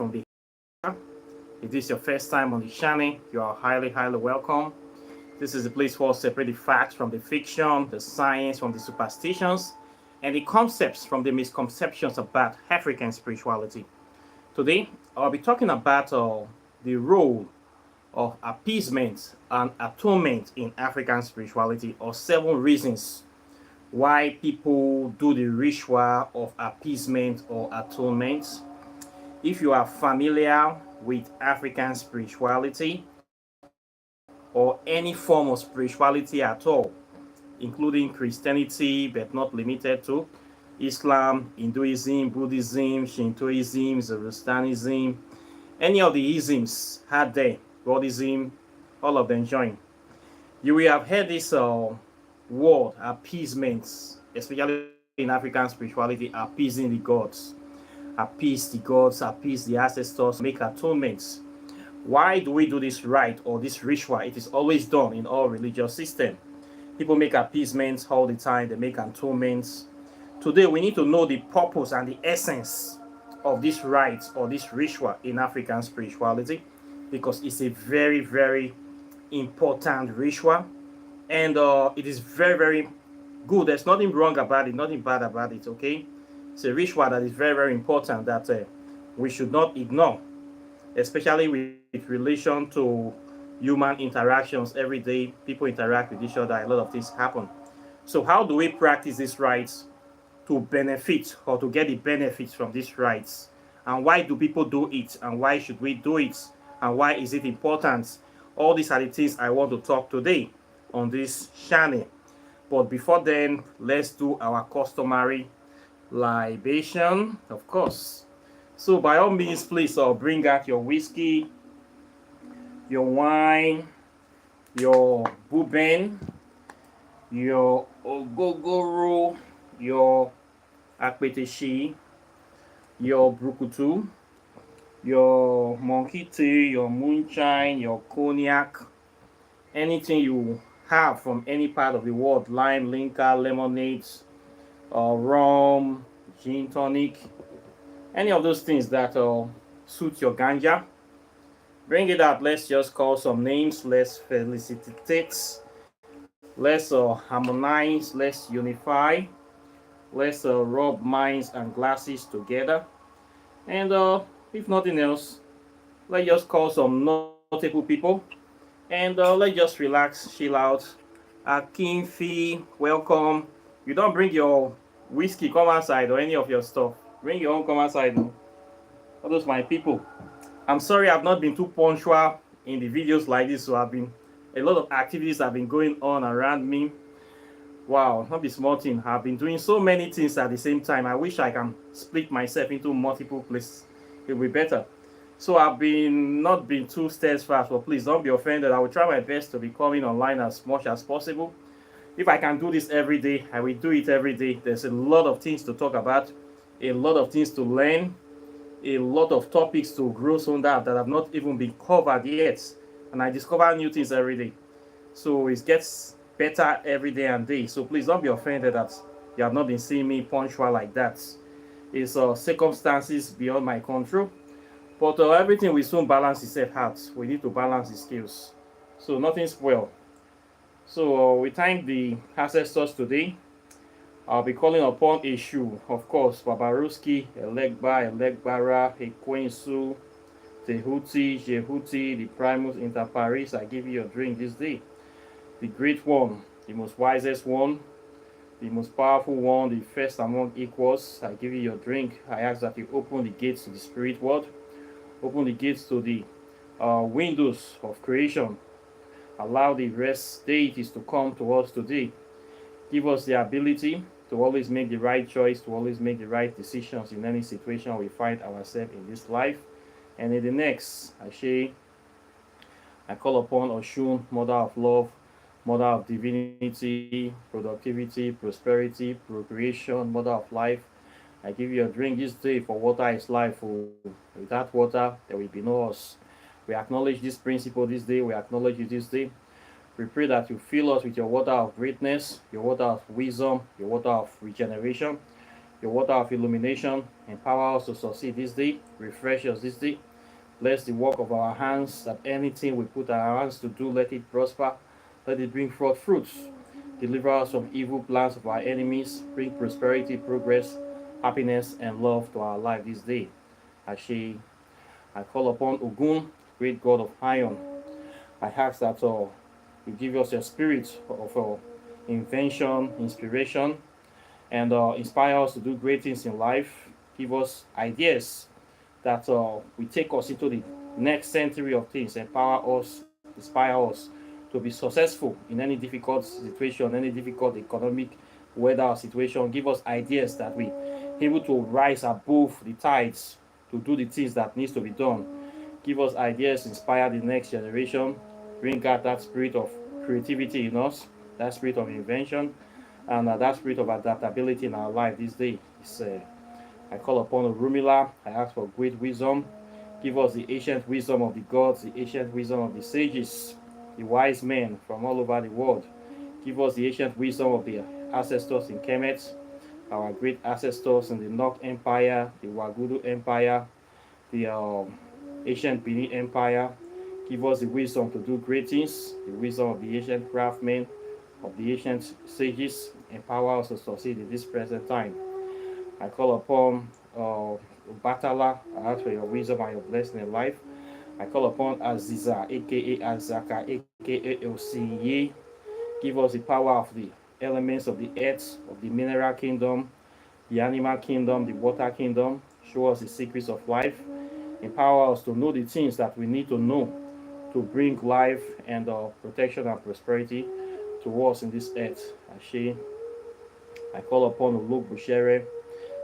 from the. If this is your first time on the channel, you are highly, highly welcome. This is the place where we separate the facts from the fiction, the science from the superstitions, and the concepts from the misconceptions about African spirituality. Today, I'll be talking about the role of appeasement and atonement in African spirituality, or 7 reasons why people do the ritual of appeasement or atonement. If you are familiar with African spirituality or any form of spirituality at all, including Christianity but not limited to Islam, Hinduism, Buddhism, Shintoism, Zoroastrianism, any of the isms had there, Buddhism, all of them join. You will have heard this word appeasement, especially in African spirituality, appeasing the gods. Appease the gods, appease the ancestors, make atonements. Why do we do this rite or this ritual? It is always done in all religious systems. People make appeasements all the time, they make atonements. Today we need to know the purpose and the essence of this rite or this ritual in African spirituality, because it's a very, very important ritual, and it is very, very good. There's nothing wrong about it, nothing bad about it, okay? It's a ritual that is very, very important that we should not ignore, especially with relation to human interactions. Every day people interact with each other, a lot of things happen. So how do we practice these rites to benefit or to get the benefits from these rites? And why do people do it? And why should we do it? And why is it important? All these are the things I want to talk today on this channel. But before then, let's do our customary libation, of course. So by all means, please bring out your whiskey, your wine, your bourbon, your ogogoro, your akpeteshi, your brukutu, your monkey tea, your moonshine, your cognac, anything you have from any part of the world, lime, linka, lemonades, rum, gin tonic, any of those things that suit your ganja. Bring it out. Let's just call some names. Let's felicitate. Let's harmonize. Let's unify. Let's rub minds and glasses together. And if nothing else, let's just call some notable people. And let's just relax, chill out. Akinfi, welcome. You don't bring your whiskey, come outside, or any of your stuff. Bring your own, come outside. All those my people. I'm sorry I've not been too punctual in the videos like this, so a lot of activities have been going on around me. Wow, not be small thing. I've been doing so many things at the same time. I wish I can split myself into multiple places. It will be better. So I've not been too steadfast, but please don't be offended. I will try my best to be coming online as much as possible. If I can do this every day, I will do it every day. There's a lot of things to talk about, a lot of things to learn, a lot of topics to grow on that have not even been covered yet. And I discover new things every day. So it gets better every day and day. So please don't be offended that you have not been seeing me punctual like that. It's circumstances beyond my control. But everything will soon balance itself out. We need to balance the skills. So nothing spoiled. So we thank the ancestors today. I'll be calling upon Eshu, of course, Babaruski, Elegba, Elegbara, Ekwensu, Tehuti, Jehuti, the Primus Inter Paris. I give you your drink this day. The great one, the most wisest one, the most powerful one, the first among equals. I give you your drink. I ask that you open the gates to the spirit world. Open the gates to the windows of creation. Allow the rest deities to come to us today. Give us the ability to always make the right choice, to always make the right decisions in any situation we find ourselves in this life and in the next. I call upon Oshun, Mother of Love, Mother of Divinity, Productivity, Prosperity, Procreation, Mother of Life. I give you a drink this day, for water is life. Without water, there will be no us. We acknowledge this principle this day. We acknowledge you this day. We pray that you fill us with your water of greatness, your water of wisdom, your water of regeneration, your water of illumination. Empower us to succeed this day. Refresh us this day. Bless the work of our hands, that anything we put our hands to do, let it prosper. Let it bring forth fruits. Deliver us from evil plans of our enemies. Bring prosperity, progress, happiness, and love to our life this day. Ashe. I call upon Ogun, great God of iron. I ask that you give us a spirit of invention, inspiration, and inspire us to do great things in life. Give us ideas that will take us into the next century of things. Empower us, inspire us to be successful in any difficult situation, any difficult economic weather or situation. Give us ideas that we able to rise above the tides to do the things that needs to be done. Give us ideas, inspire the next generation, bring out that spirit of creativity in us, that spirit of invention, and that spirit of adaptability in our life this day. I call upon Rumila. I ask for great wisdom. Give us the ancient wisdom of the gods, the ancient wisdom of the sages, the wise men from all over the world. Give us the ancient wisdom of the ancestors in Kemet, our great ancestors in the Nok Empire, the Wagudu Empire, the ancient Benin Empire. Give us the wisdom to do great things, the wisdom of the ancient craftsmen, of the ancient sages. Empower us to succeed in this present time. I call upon Batala. I ask for your wisdom and your blessing in life. I call upon Aziza, aka Azaka, aka Elsinye. Give us the power of the elements of the earth, of the mineral kingdom, the animal kingdom, the water kingdom. Show us the secrets of life. Empower us to know the things that we need to know to bring life and protection and prosperity to us in this earth. Ashe. I call upon Uluk Bushere,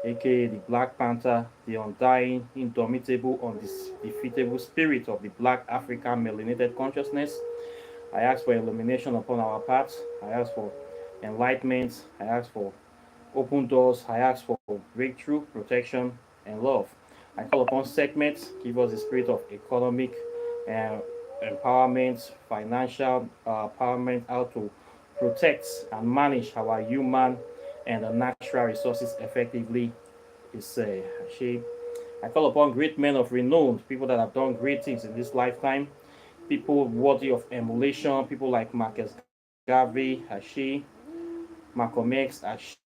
aka the Black Panther, the undying, indomitable, undefeatable spirit of the Black African melanated consciousness. I ask for illumination upon our paths. I ask for enlightenment. I ask for open doors. I ask for breakthrough, protection, and love. I call upon segments. Give us the spirit of economic uh, empowerment, financial empowerment, how to protect and manage our human and the natural resources effectively. Is she? I call upon great men of renown, people that have done great things in this lifetime, people worthy of emulation, people like Marcus Garvey, Ashe, Malcolm X, Ashe,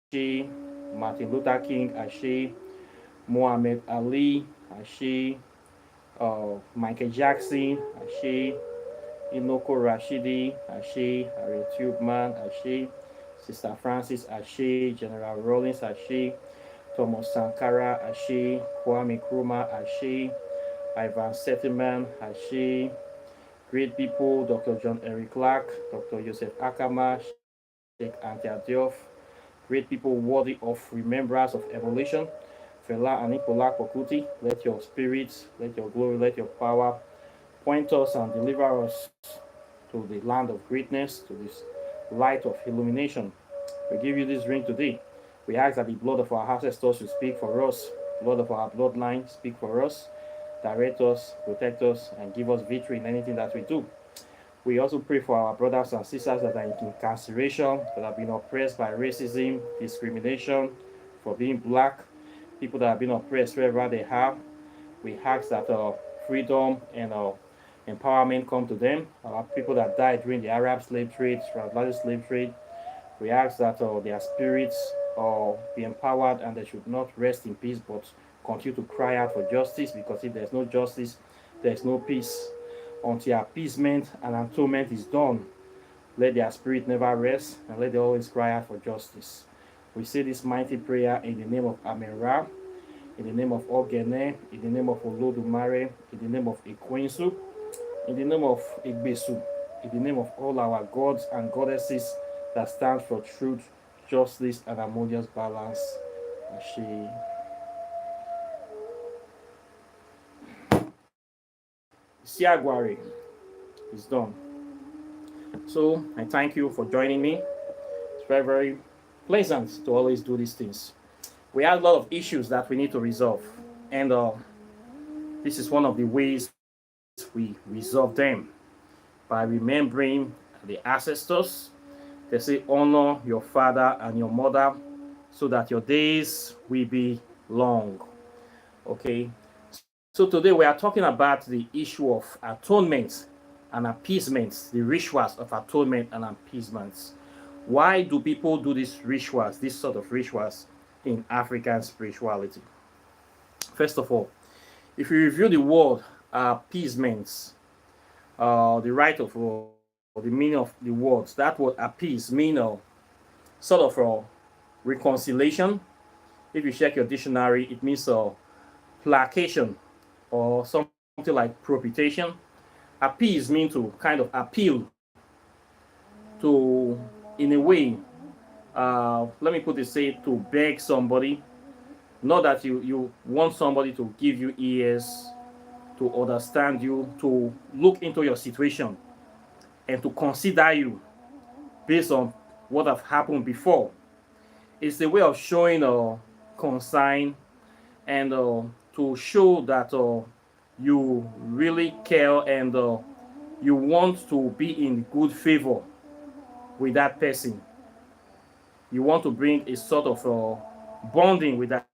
Martin Luther King, Ashe, Muhammad Ali, Ashe, Michael Jackson, Ashe, Inoko Rashidi, Ashe, Harriet Tubman, Ashe, Sister Francis, Ashe, General Rawlings, Ashe, Thomas Sankara, Ashe, Kwame Nkrumah, Ashe, Ivan Settleman, Ashe, great people, Dr. John Eric Clark, Dr. Joseph Akama, Sheikh Anta Diop, great people worthy of remembrance of evolution, Fela Anikulapo Kuti, let your spirits, let your glory, let your power point us and deliver us to the land of greatness, to this light of illumination. We give you this ring today. We ask that the blood of our ancestors will speak for us, blood of our bloodline speak for us, direct us, protect us, and give us victory in anything that we do. We also pray for our brothers and sisters that are in incarceration, that have been oppressed by racism, discrimination, for being black, people that have been oppressed wherever they are. We ask that freedom and empowerment come to them. People that died during the Arab slave trade, transatlantic slave trade, we ask that their spirits be empowered and they should not rest in peace but continue to cry out for justice, because if there's no justice, there's no peace. Until appeasement and atonement is done, let their spirit never rest and let them always cry out for justice. We say this mighty prayer in the name of Amen-Ra, in the name of Ogene, in the name of Olodumare, in the name of Ekwensu, in the name of Igbesu, in the name of all our gods and goddesses that stand for truth, justice, and harmonious balance. Ashe. Siagwari is done. So I thank you for joining me. It's very, very pleasant to always do these things. We have a lot of issues that we need to resolve, and this is one of the ways we resolve them, by remembering the ancestors. They say honor your father and your mother so that your days will be long. Okay. So today we are talking about the issue of atonement and appeasement, the rituals of atonement and appeasement. Why do people do these rituals, this sort of rituals in African spirituality? First of all, if you review the word appeasement, the right of the meaning of the words, that word appease mean sort of reconciliation. If you check your dictionary, it means placation or something like propitiation. Appease means to kind of appeal to, in a way, let me put it, say, to beg somebody. Not that you want somebody to give you ears, to understand you, to look into your situation, and to consider you based on what have happened before. It's a way of showing concern and to show that you really care and you want to be in good favor with that person. You want to bring a sort of bonding with that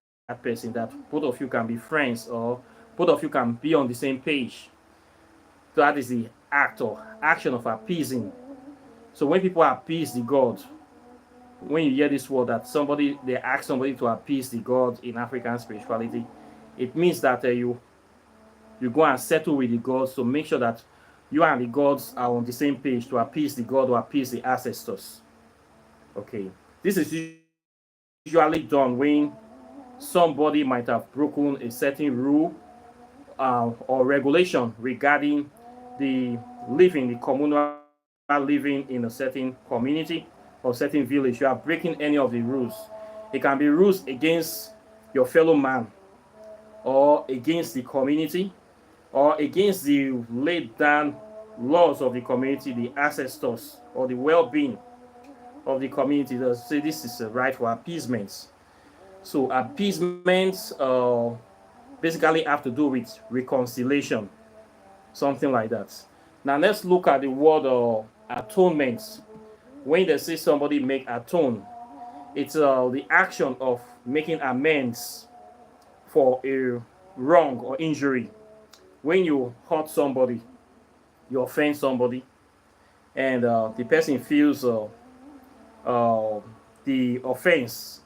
person, that both of you can be friends or both of you can be on the same page. That is the act or action of appeasing. So when people appease the God, when you hear this word that somebody they ask somebody to appease the God in African spirituality, it means that you go and settle with the gods to make sure that you and the gods are on the same page to appease the God or appease the ancestors. Okay, this is usually done when somebody might have broken a certain rule or regulation regarding the living, the communal living in a certain community or certain village. You are breaking any of the rules. It can be rules against your fellow man or against the community or against the laid down laws of the community, the ancestors, or the well-being of the community. They say this is a right for appeasement. So appeasement basically have to do with reconciliation, something like that. Now let's look at the word atonement. When they say somebody make atone, it's the action of making amends for a wrong or injury. When you hurt somebody, you offend somebody, and the person feels the offense,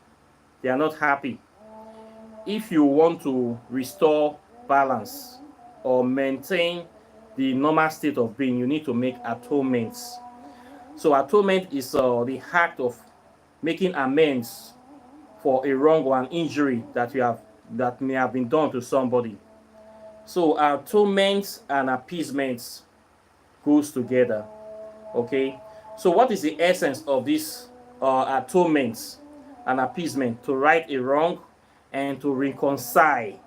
they are not happy. If you want to restore balance or maintain the normal state of being, you need to make atonements. So atonement is the act of making amends for a wrong or an injury that may have been done to somebody. So atonement and appeasement goes together. Okay. So what is the essence of this atonement and appeasement? To right a wrong and to reconcile.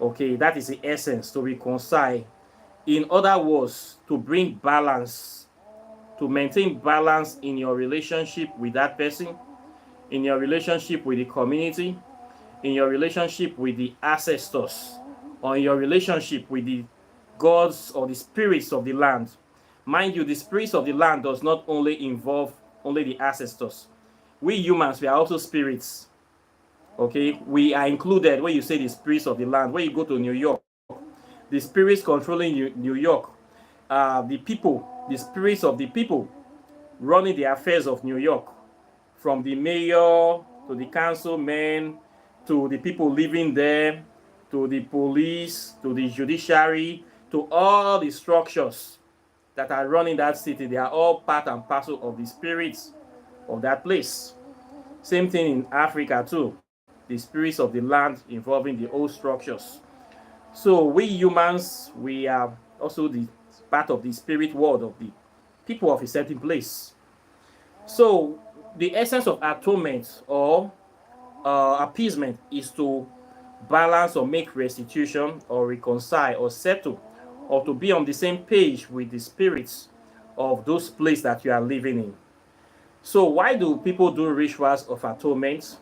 Okay, that is the essence, to reconcile. In other words, to bring balance, to maintain balance in your relationship with that person, in your relationship with the community, in your relationship with the ancestors, or in your relationship with the gods or the spirits of the land. Mind you, the spirits of the land does not only involve only the ancestors. We humans, we are also spirits. Okay, we are included when you say the spirits of the land. When you go to New York, the spirits controlling New York, the people, the spirits of the people running the affairs of New York, from the mayor to the councilmen to the people living there, to the police, to the judiciary, to all the structures that are running that city. They are all part and parcel of the spirits of that place. Same thing in Africa too. The spirits of the land involving the old structures. So we humans, we are also the part of the spirit world of the people of a certain place. So the essence of atonement or appeasement is to balance or make restitution or reconcile or settle or to be on the same page with the spirits of those places that you are living in. So why do people do rituals of atonement?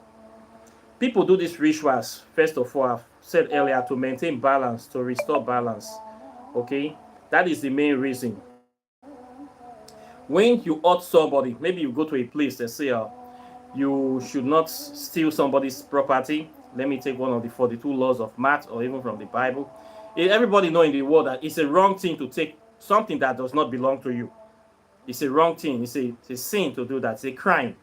People do these rituals, first of all, I've said earlier, to maintain balance, to restore balance. Okay? That is the main reason. When you hurt somebody, maybe you go to a place, they say, You should not steal somebody's property. Let me take one of the 42 laws of math, or even from the Bible. Everybody know in the world that it's a wrong thing to take something that does not belong to you. It's a wrong thing. It's a sin to do that. It's a crime.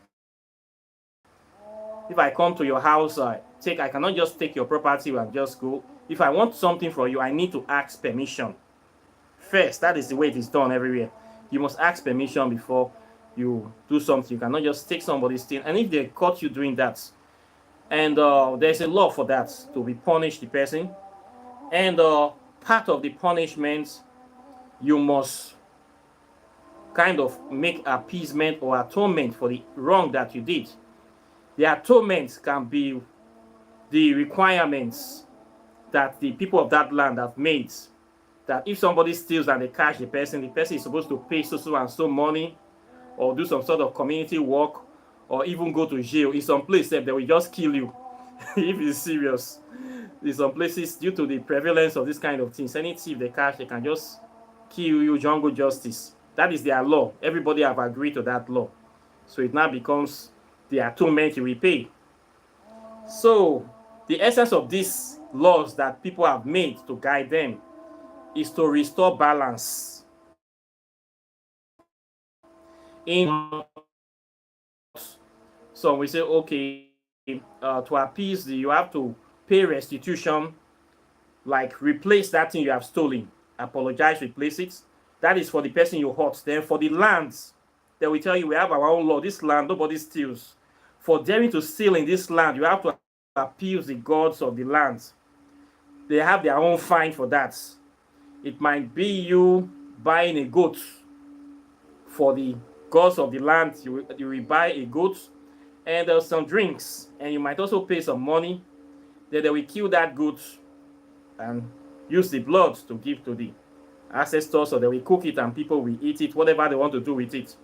If I come to your house, I cannot just take your property and just go. If I want something from you, I need to ask permission first. That is the way it is done everywhere. You must ask permission before you do something. You cannot just take somebody's thing. And if they caught you doing that, and there's a law for that, to be punished the person. And part of the punishment, you must kind of make appeasement or atonement for the wrong that you did. The atonement can be the requirements that the people of that land have made. That if somebody steals and they catch the person is supposed to pay so and so money, or do some sort of community work, or even go to jail. In some places, they will just kill you if it's serious. In some places, due to the prevalence of this kind of things, any thief they catch, they can just kill you, jungle justice. That is their law. Everybody have agreed to that law. So it now becomes the atonement you will pay. So the essence of these laws that people have made to guide them is to restore balance in. So we say, okay, to appease you have to pay restitution, like replace that thing you have stolen, apologize, replace it. That is for the person you hurt. Then for the lands, they will tell you, we have our own law. This land, nobody steals. For daring to steal in this land, you have to appease the gods of the land. They have their own fine for that. It might be you buying a goat for the gods of the land. You will buy a goat, and there's some drinks, and you might also pay some money. Then they will kill that goat and use the blood to give to the ancestors, so they will cook it and people will eat it, whatever they want to do with it.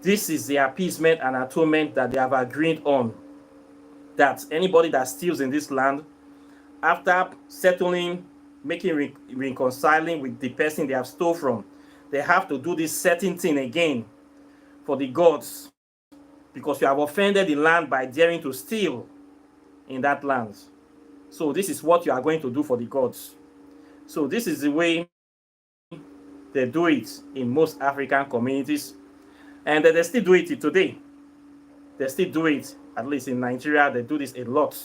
This is the appeasement and atonement that they have agreed on, that anybody that steals in this land, after settling, making reconciling with the person they have stole from, they have to do this certain thing again for the gods, because you have offended the land by daring to steal in that land. So this is what you are going to do for the gods. So this is the way they do it in most African communities, and they still do it today. They still do it, at least in Nigeria, they do this a lot.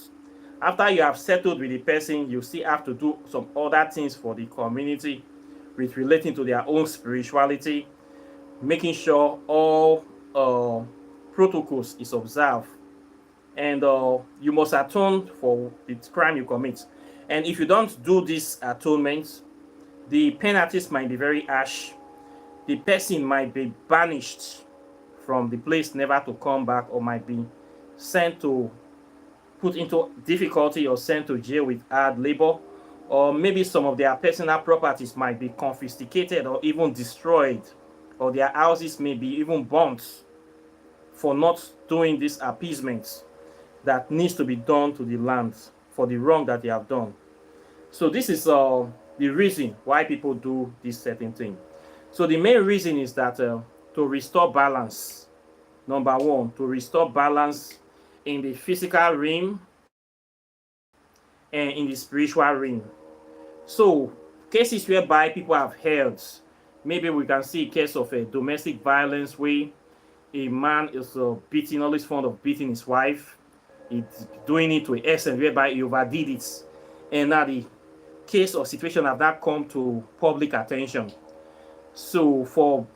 After you have settled with the person, you still have to do some other things for the community with relating to their own spirituality, making sure all protocols is observed, and you must atone for the crime you commit. And if you don't do this atonement, the penalties might be very harsh. The person might be banished from the place, never to come back, or might be sent to, put into difficulty, or sent to jail with hard labor, or maybe some of their personal properties might be confiscated or even destroyed, or their houses may be even burnt for not doing this appeasement that needs to be done to the land for the wrong that they have done. So this is the reason why people do this certain thing. So the main reason is that to restore balance. Number one, to restore balance in the physical realm and in the spiritual realm. So cases whereby people have held, maybe we can see a case of a domestic violence where a man is beating, always fond of beating his wife. It's doing it to an extent whereby he overdid it, and now the case or situation have not come to public attention. So for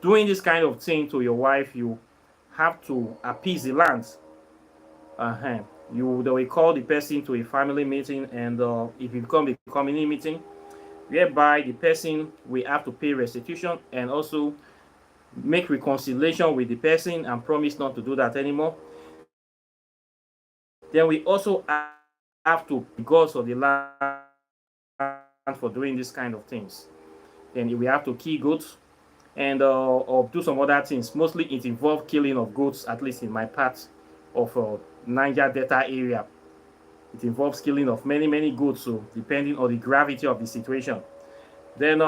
doing this kind of thing to your wife, you have to appease the land. They will call the person to a family meeting, and if it becomes a community meeting, whereby the person will have to pay restitution and also make reconciliation with the person and promise not to do that anymore. Then we also have to be gods of the land for doing this kind of things. Then we have to kill goats and or do some other things. Mostly it involves killing of goats, at least in my part of Niger Delta area. It involves killing of many goats, so depending on the gravity of the situation. Then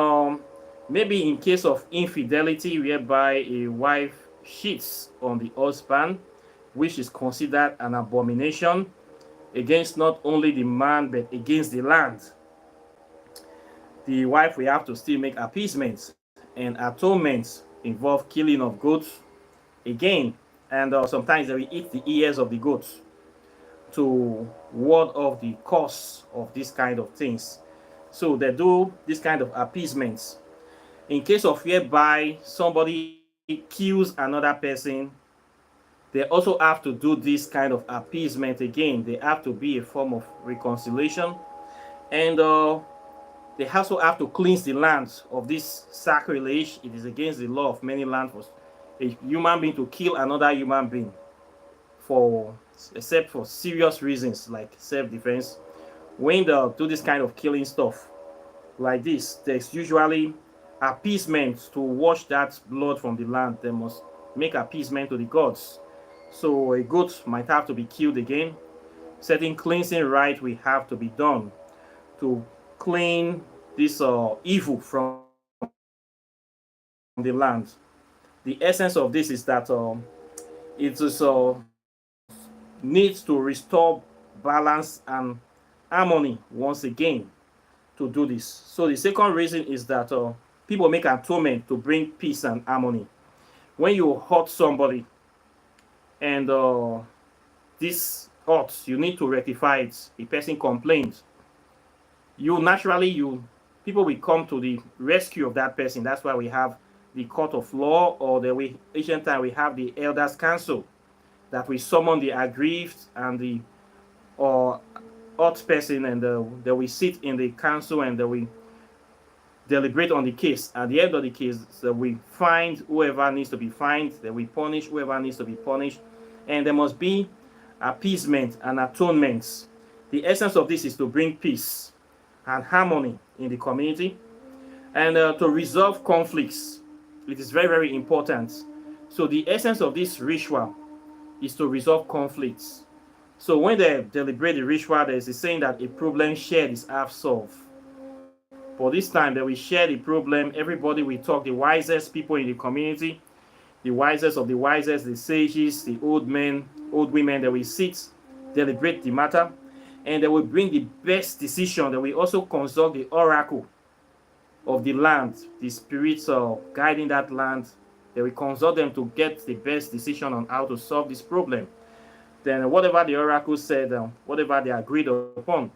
maybe in case of infidelity, whereby a wife cheats on the husband, which is considered an abomination against not only the man but against the land. The wife will have to still make appeasements, and atonements involve killing of goats again, and sometimes they will eat the ears of the goats to ward off the cause of this kind of things. So they do this kind of appeasements. In case of whereby somebody kills another person, they also have to do this kind of appeasement again. They have to be a form of reconciliation, and they also have to cleanse the land of this sacrilege. It is against the law of many lands for a human being to kill another human being, for except for serious reasons like self-defense. When they do this kind of killing stuff like this, there's usually appeasement to wash that blood from the land. They must make appeasement to the gods. So a goat might have to be killed again. Certain cleansing rite will have to be done to clean this evil from the land. The essence of this is that it is needs to restore balance and harmony once again to do this. So the second reason is that people make atonement to bring peace and harmony. When you hurt somebody and this hurt, you need to rectify it. The person complains. You people will come to the rescue of that person. That's why we have the court of law, or the way ancient time we have the elders council that we summon the aggrieved and the or hurt person, and they will sit in the council and they will deliberate on the case. At the end of the case, so we find whoever needs to be fined, then we punish whoever needs to be punished, and there must be appeasement and atonements. The essence of this is to bring peace and harmony in the community, and to resolve conflicts. It is very, very important. So the essence of this ritual is to resolve conflicts. So when they deliberate the ritual, there is a saying that a problem shared is half solved. For this time, that we share the problem, everybody will talk, the wisest people in the community, the wisest of the wisest, the sages, the old men, old women, that will sit, deliberate the matter, and they will bring the best decision. They will also consult the oracle of the land, the spirits guiding that land. They will consult them to get the best decision on how to solve this problem. Then whatever the oracle said, whatever they agreed upon,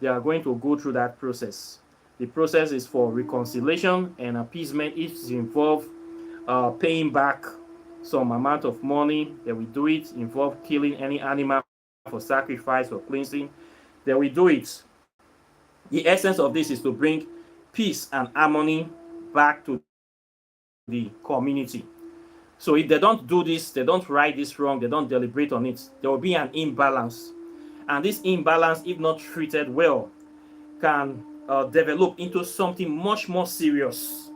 they are going to go through that process. The process is for reconciliation and appeasement. It involves paying back some amount of money. They will do it. Involve killing any animal for sacrifice or cleansing. They will do it. The essence of this is to bring peace and harmony back to the community. So if they don't do this, they don't right this wrong, they don't deliberate on it, there will be an imbalance. And this imbalance, if not treated well, can develop into something much more serious,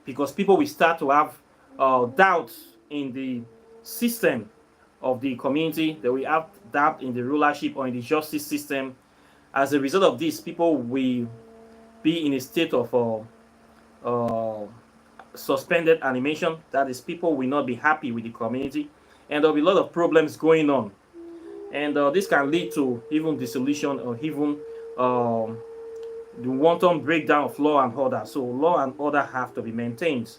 because people will start to have doubt in the system of the community. They will have doubt in the rulership or in the justice system. As a result of this, people will be in a state of suspended animation. That is, people will not be happy with the community, and there will be a lot of problems going on. And this can lead to even dissolution, or even the wanton breakdown of law and order. So law and order have to be maintained.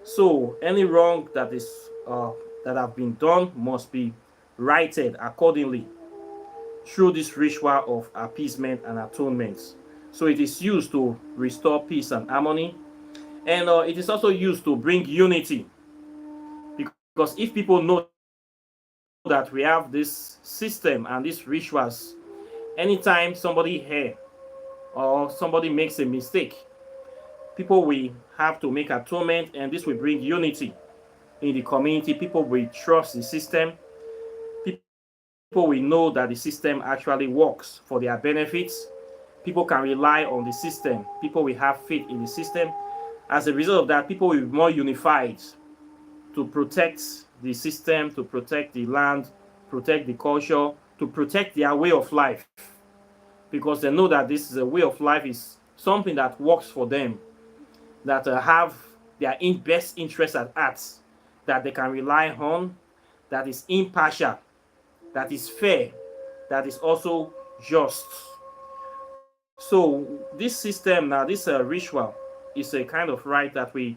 So any wrong that is that have been done must be righted accordingly through this ritual of appeasement and atonement. So it is used to restore peace and harmony, and it is also used to bring unity. Because if people know that we have this system and these rituals, anytime somebody here or somebody makes a mistake, people will have to make atonement, and this will bring unity in the community. People will trust the system. People will know that the system actually works for their benefits. People can rely on the system. People will have faith in the system. As a result of that, people will be more unified to protect the system, to protect the land, protect the culture, to protect their way of life. Because they know that this is a way of life, is something that works for them, that have their best interests at heart, that they can rely on, that is impartial, that is fair, that is also just. So this system now, this ritual is a kind of right that we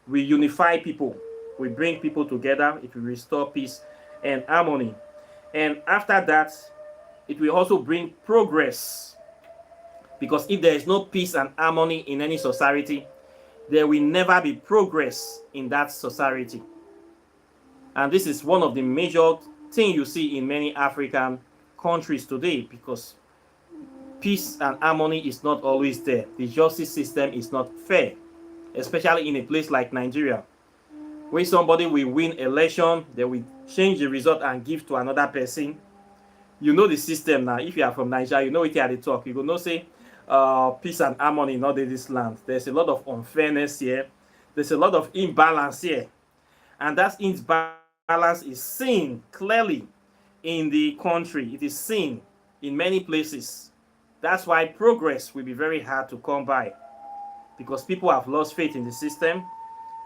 unify people, we bring people together, it will restore peace and harmony. And after that, it will also bring progress, because if there is no peace and harmony in any society, there will never be progress in that society. And this is one of the major things you see in many African countries today, because peace and harmony is not always there. The justice system is not fair, especially in a place like Nigeria. When somebody will win election, they will change the result and give to another person. You know the system now. If you are from Nigeria, you know it here they talk. You go no say peace and harmony not in this land. There's a lot of unfairness here. There's a lot of imbalance here. And that imbalance is seen clearly in the country. It is seen in many places. That's why progress will be very hard to come by, because people have lost faith in the system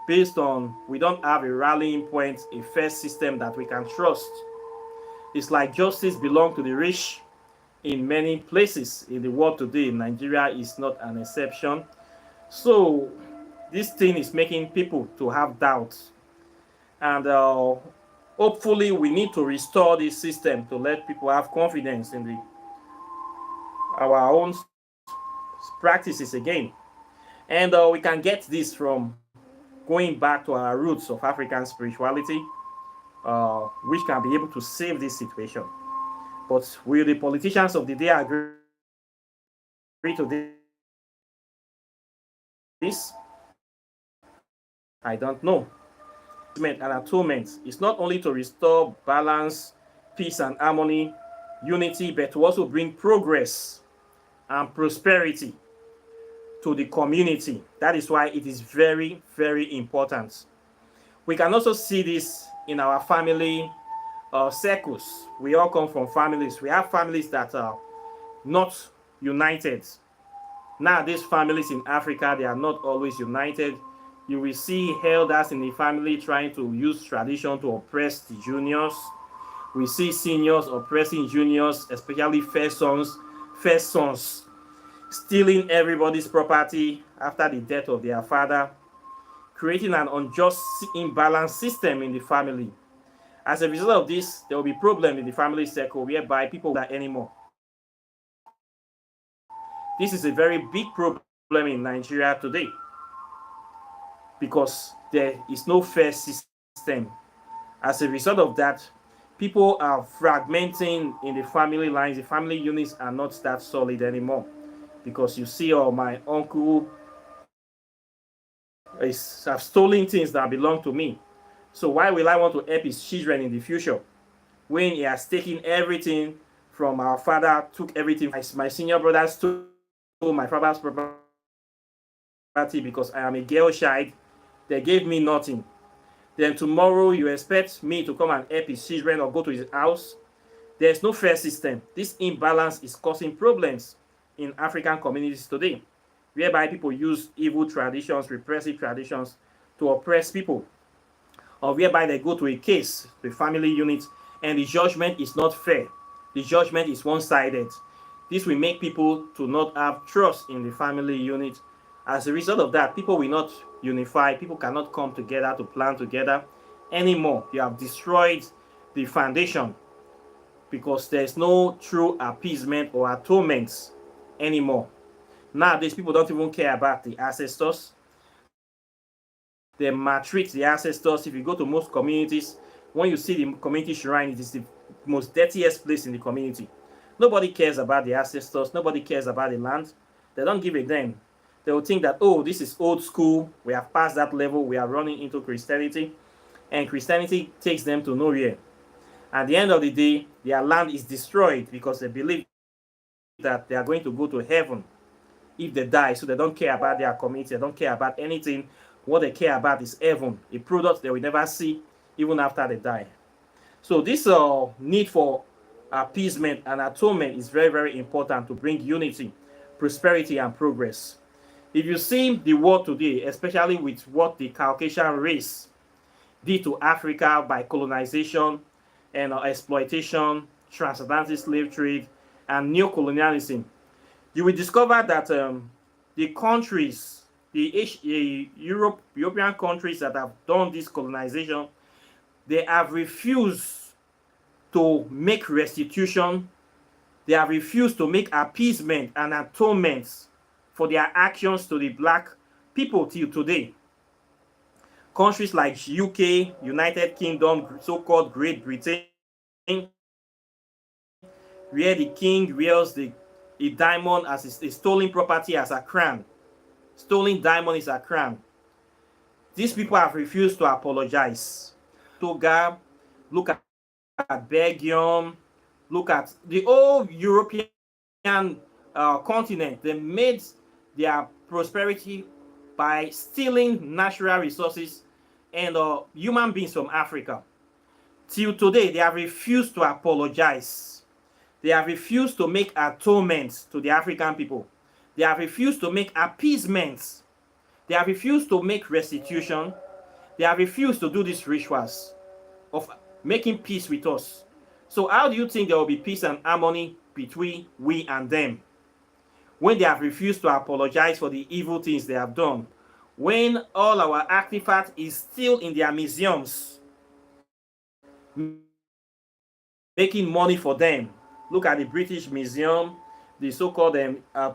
based on we don't have a rallying point, a fair system that we can trust. It's like justice belongs to the rich in many places in the world today. Nigeria is not an exception. So this thing is making people to have doubts. And hopefully we need to restore this system to let people have confidence in our own practices again. And we can get this from going back to our roots of African spirituality, which can be able to save this situation. But will the politicians of the day agree to this? I don't know. And atonement is not only to restore balance, peace and harmony, unity, but to also bring progress and prosperity to the community. That is why it is very, very important. We can also see this in our family circles. We all come from families. We have families that are not united. Now, these families in Africa, they are not always united. You will see elders in the family trying to use tradition to oppress the juniors. We see seniors oppressing juniors, especially first sons, stealing everybody's property after the death of their father, creating an unjust, imbalanced system in the family. As a result of this, there will be problems in the family circle whereby people won't anymore. This is a very big problem in Nigeria today, because there is no fair system. As a result of that, people are fragmenting in the family lines. The family units are not that solid anymore, because you see, my uncle have stolen things that belong to me. So why will I want to help his children in the future when he has taken everything from our father, took everything? My senior brother stole my father's property because I am a girl child. They gave me nothing. Then tomorrow you expect me to come and help his children or go to his house? There's no fair system. This imbalance is causing problems in African communities today, whereby people use evil traditions, repressive traditions to oppress people, or whereby they go to a case, the family unit, and the judgment is not fair. The judgment is one-sided. This will make people to not have trust in the family unit. As a result of that, people will not unify. People cannot come together to plan together anymore. You have destroyed the foundation, because there's no true appeasement or atonement anymore. Nowadays, people don't even care about the ancestors. They maltreat the ancestors. If you go to most communities, when you see the community shrine, it is the most dirtiest place in the community. Nobody cares about the ancestors. Nobody cares about the land. They don't give a damn. They will think that, oh, this is old school. We have passed that level. We are running into Christianity. And Christianity takes them to nowhere. At the end of the day, their land is destroyed because they believe that they are going to go to heaven if they die. So they don't care about their community. They don't care about anything. What they care about is heaven, a product they will never see even after they die. So this need for appeasement and atonement is very, very important to bring unity, prosperity, and progress. If you see the world today, especially with what the Caucasian race did to Africa by colonization and exploitation, transatlantic slave trade, and neocolonialism, you will discover that the countries, the European countries that have done this colonization, they have refused to make restitution. They have refused to make appeasement and atonement for their actions to the black people till today. Countries like UK, United Kingdom, so-called Great Britain, where the king wears a diamond as a stolen property as a crown. Stolen diamond is a crown. These people have refused to apologize. Toga, look at Belgium, look at the whole European continent. They made their prosperity by stealing natural resources and human beings from Africa. Till today, they have refused to apologize. They have refused to make atonement to the African people. They have refused to make appeasement. They have refused to make restitution. They have refused to do these rituals of making peace with us. So how do you think there will be peace and harmony between we and them when they have refused to apologize for the evil things they have done? When all our artifact is still in their museums, making money for them. Look at the British Museum, the so-called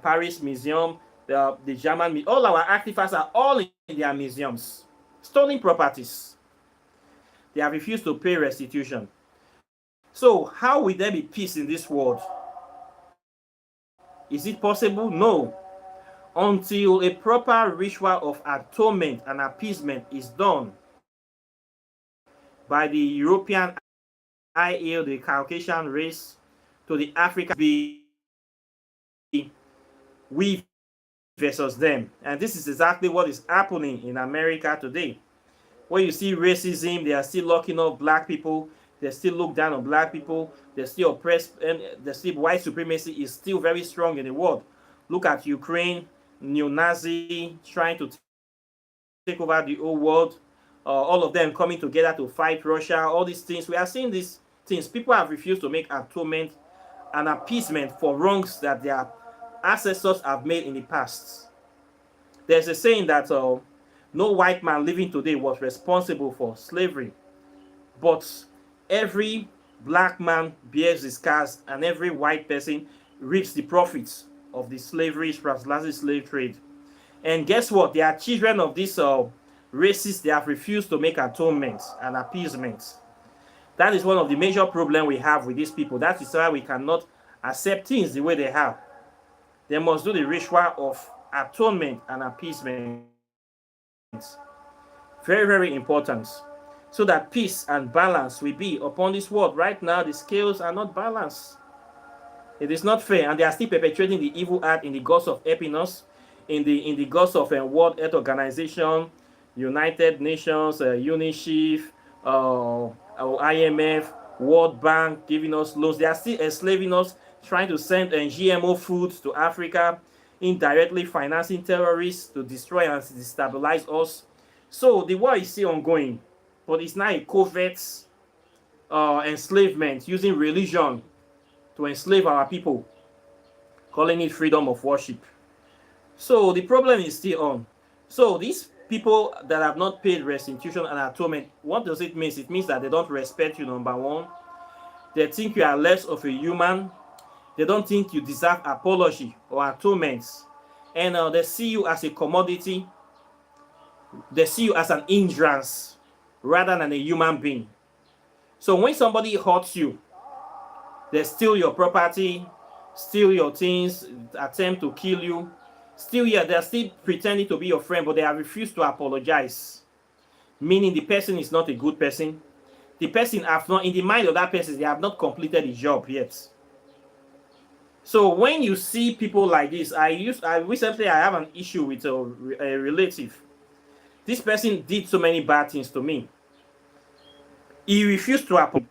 Paris Museum, the German, all our artifacts are all in their museums. Stolen properties. They have refused to pay restitution. So how will there be peace in this world? Is it possible? No. Until a proper ritual of atonement and appeasement is done by the European IAO, the Caucasian race, to the African, be we versus them. And this is exactly what is happening in America today. When you see racism, they are still locking up black people. They still look down on black people. They still oppress, and the still white supremacy is still very strong in the world. Look at Ukraine, neo-Nazi trying to take over the whole world. All of them coming together to fight Russia. All these things, we are seeing these things. People have refused to make atonement and appeasement for wrongs that their ancestors have made in the past. There's a saying that no white man living today was responsible for slavery, but every black man bears the scars and every white person reaps the profits of the slavery, transatlantic slave trade. And guess what? They are children of these races. They have refused to make atonement and appeasement. That is one of the major problems we have with these people. That is why we cannot accept things the way they have. They must do the ritual of atonement and appeasement. Very, very important. So that peace and balance will be upon this world. Right now, the scales are not balanced. It is not fair, and they are still perpetrating the evil act in the gods of happiness, in the gods of World Health Organization, United Nations, UNICEF, IMF, World Bank, giving us loans. They are still enslaving us, trying to send GMO foods to Africa, indirectly financing terrorists to destroy and destabilize us. So the war is still ongoing, but it's now a covert enslavement using religion to enslave our people, calling it freedom of worship. So the problem is still on. So these people that have not paid restitution and atonement, what does it mean? It means that they don't respect you, number one. They think you are less of a human. They don't think you deserve apology or atonement. And they see you as a commodity. They see you as an hindrance rather than a human being. So when somebody hurts you, they steal your property, steal your things, attempt to kill you. Still here, they're still pretending to be your friend, but they have refused to apologize. Meaning the person is not a good person. The person have not, in the mind of that person, they have not completed the job yet. So when you see people like this, I recently have an issue with a relative. This person did so many bad things to me. He refused to apologize.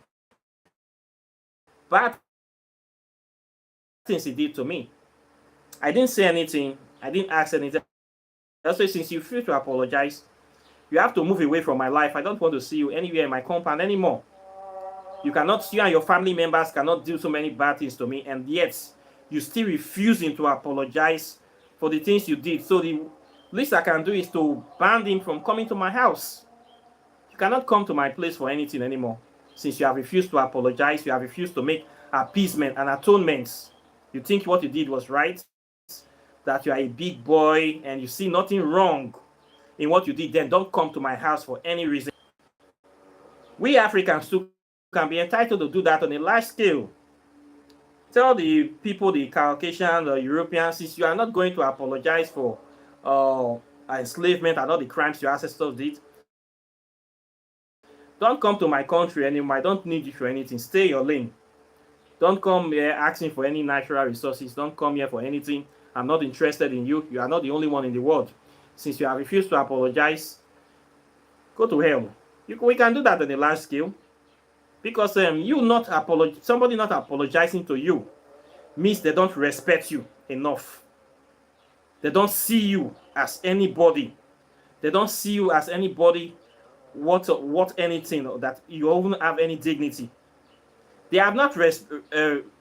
Bad things he did to me. I didn't say anything. I didn't ask anything. That's why since you refuse to apologize, You have to move away from my life. I don't want to see you anywhere in my compound anymore. You and your family members cannot do so many bad things to me, and yet you still refusing to apologize for the things you did. So the least I can do is to ban him from coming to my house. You cannot come to my place for anything anymore. Since you have refused to apologize, you have refused to make appeasement and atonement. You think what you did was right, that you are a big boy and you see nothing wrong in what you did, then don't come to my house for any reason. We Africans too can be entitled to do that on a large scale. Tell the people, the Caucasian, the Europeans, since you are not going to apologize for enslavement and all the crimes your ancestors did, don't come to my country anymore. I don't need you for anything. Stay your lane. Don't come here asking for any natural resources. Don't come here for anything. I'm not interested in you. You are not the only one in the world. Since you have refused to apologize, go to hell. We can do that on a large scale. Because somebody not apologizing to you means they don't respect you enough. They don't see you as anybody. They don't see you as anybody what anything, that you even have any dignity. They have not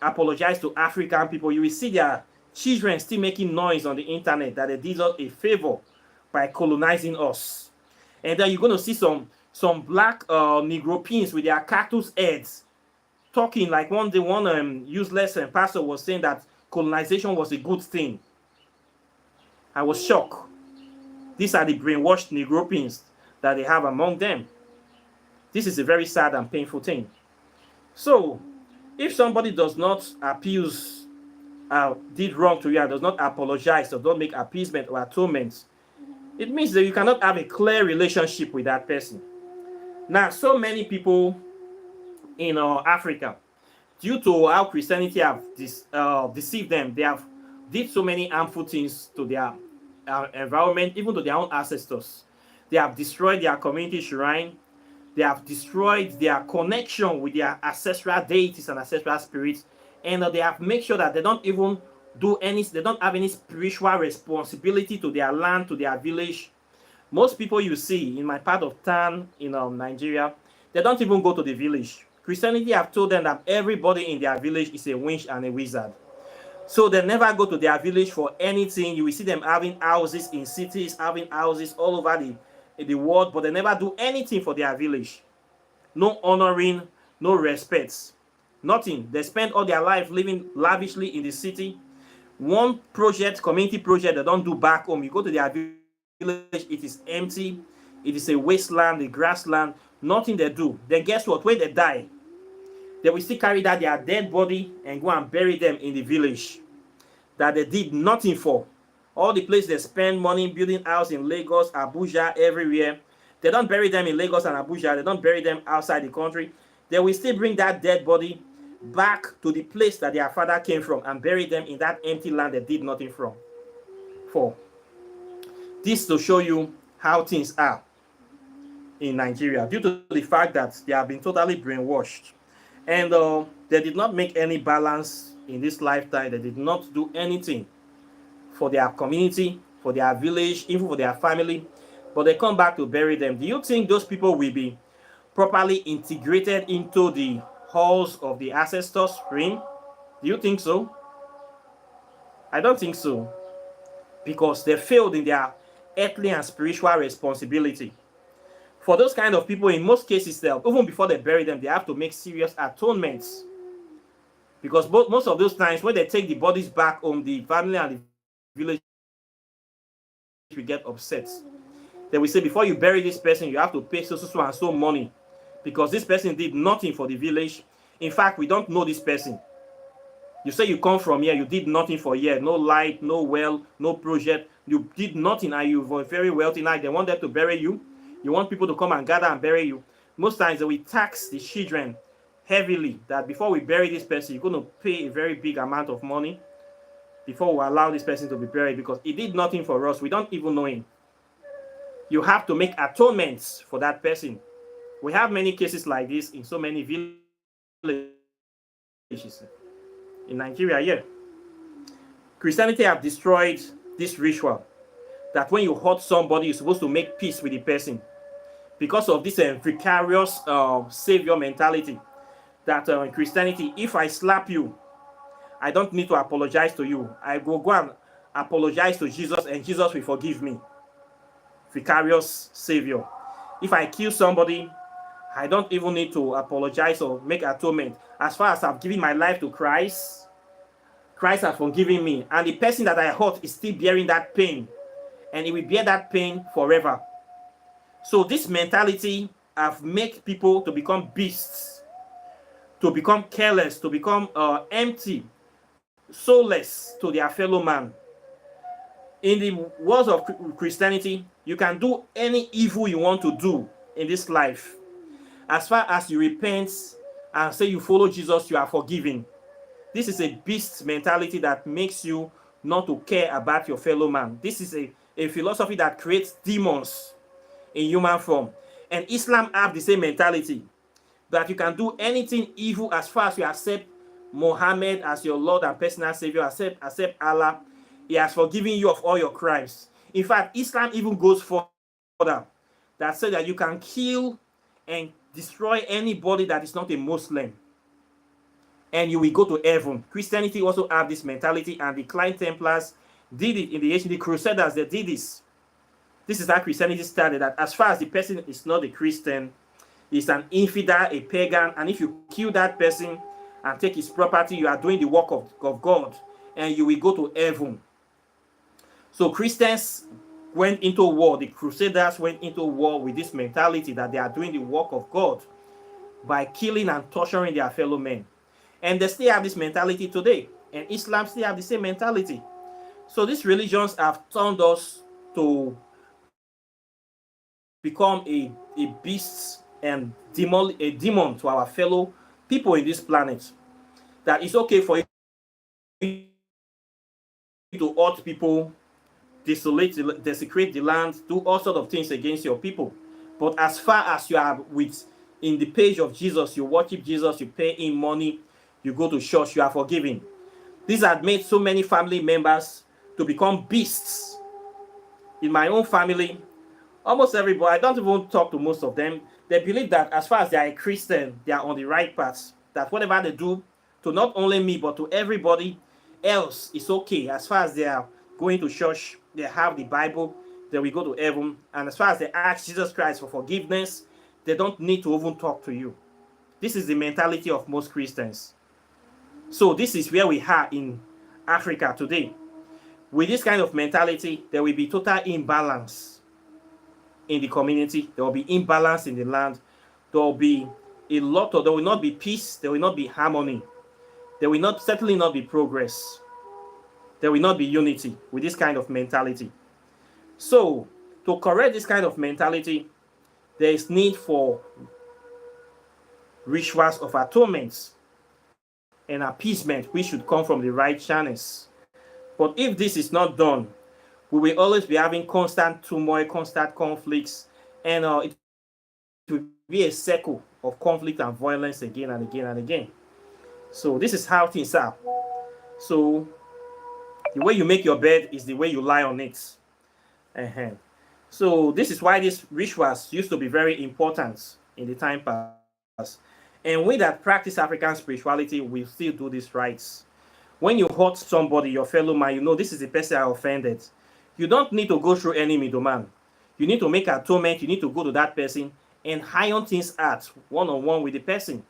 apologized to African people. You will see their children still making noise on the internet that they did us a favor by colonizing us. And then you're going to see some black Negropeans with their cactus heads talking like one useless pastor was saying that colonization was a good thing. I was shocked. These are the brainwashed Negropeans that they have among them. This is a very sad and painful thing. So, if somebody does not appease, did wrong to you, and does not apologize, or don't make appeasement or atonement, it means that you cannot have a clear relationship with that person. Now, so many people in Africa, due to how Christianity have deceived them, they have did so many harmful things to their environment, even to their own ancestors. They have destroyed their community shrine. They have destroyed their connection with their ancestral deities and ancestral spirits, and they have made sure that they don't even they don't have any spiritual responsibility to their land, to their village. Most people you see in my part of town in Nigeria, they don't even go to the village. Christianity have told them that everybody in their village is a witch and a wizard. So they never go to their village for anything. You will see them having houses in cities, having houses all over the world, but they never do anything for their village. No honoring, no respect, nothing. They spend all their life living lavishly in the city. One project, community project, they don't do back home. You go to their village, it is empty. It is a wasteland, a grassland. Nothing they do. Then guess what? When they die, they will still carry that their dead body and go and bury them in the village that they did nothing for. All the place they spend money building house in Lagos, Abuja, everywhere. They don't bury them in Lagos and Abuja. They don't bury them outside the country. They will still bring that dead body back to the place that their father came from and bury them in that empty land they did nothing for. This to show you how things are in Nigeria, due to the fact that they have been totally brainwashed. And they did not make any balance in this lifetime. They did not do anything for their community, for their village, even for their family. But they come back to bury them. Do you think those people will be properly integrated into the halls of the ancestors' stream? Do you think so? I don't think so. Because they failed in their earthly and spiritual responsibility. For those kind of people, in most cases, even before they bury them, they have to make serious atonements. Because most of those times, when they take the bodies back home, the family and the village will get upset. They will say, before you bury this person, you have to pay so and so money. Because this person did nothing for the village. In fact, we don't know this person. You say you come from here, you did nothing for here. No light, no well, no project. You did nothing and you were very wealthy. Now they want them to bury you. You want people to come and gather and bury you. Most times they will tax the children heavily that before we bury this person, you're going to pay a very big amount of money before we allow this person to be buried, because he did nothing for us. We don't even know him. You have to make atonements for that person. We have many cases like this in so many villages in Nigeria. Yeah, Christianity have destroyed this ritual that when you hurt somebody, you're supposed to make peace with the person. because of this vicarious savior mentality. That in Christianity, if I slap you, I don't need to apologize to you. I go and apologize to Jesus, and Jesus will forgive me. Vicarious savior. If I kill somebody, I don't even need to apologize or make atonement. As far as I've given my life to Christ, Christ has forgiven me. And the person that I hurt is still bearing that pain. And he will bear that pain forever. So this mentality have made people to become beasts, to become careless, to become empty, soulless to their fellow man. In the words of Christianity, you can do any evil you want to do in this life. As far as you repent and say you follow Jesus, you are forgiven. This is a beast mentality that makes you not to care about your fellow man. This is a philosophy that creates demons in human form. And Islam have the same mentality, that you can do anything evil as far as you accept Muhammad as your Lord and personal Savior, accept Allah. He has forgiven you of all your crimes. In fact, Islam even goes further, that says that you can kill and destroy anybody that is not a Muslim, and you will go to heaven. Christianity also have this mentality, and the Client Templars did it in the ancient Crusaders. They did this. This is how Christianity started, that as far as the person is not a Christian, is an infidel, a pagan, and if you kill that person and take his property, you are doing the work of God, and you will go to heaven. So Christians went into war, the Crusaders went into war with this mentality that they are doing the work of God by killing and torturing their fellow men. And they still have this mentality today, and Islam still have the same mentality. So these religions have turned us to become a beast and a demon to our fellow people in this planet. That it's okay for you to hurt people, desecrate the land, do all sorts of things against your people. But as far as you are in the page of Jesus, you worship Jesus, you pay him money, you go to church, you are forgiven. These have made so many family members to become beasts. In my own family, almost everybody, I don't even talk to most of them, they believe that as far as they are a Christian, they are on the right path. That whatever they do, to not only me, but to everybody else, is okay. As far as they are going to church, they have the Bible, they will go to heaven. And as far as they ask Jesus Christ for forgiveness, they don't need to even talk to you. This is the mentality of most Christians. So this is where we are in Africa today. With this kind of mentality, there will be total imbalance in the community. There will be imbalance in the land. There will be there will not be peace. There will not be harmony. There will certainly not be progress. There will not be unity with this kind of mentality. So, to correct this kind of mentality, there is need for rituals of atonement and appeasement, which should come from the right channels. But if this is not done, we will always be having constant turmoil, constant conflicts, and it will be a circle of conflict and violence again and again and again. So this is how things are. So the way you make your bed is the way you lie on it. So this is why these rituals used to be very important in the time past. And we that practice African spirituality will still do these rites. When you hurt somebody, your fellow man, you know this is the person I offended. You don't need to go through any middleman. You need to make atonement. You need to go to that person and iron things out one-on-one with the person,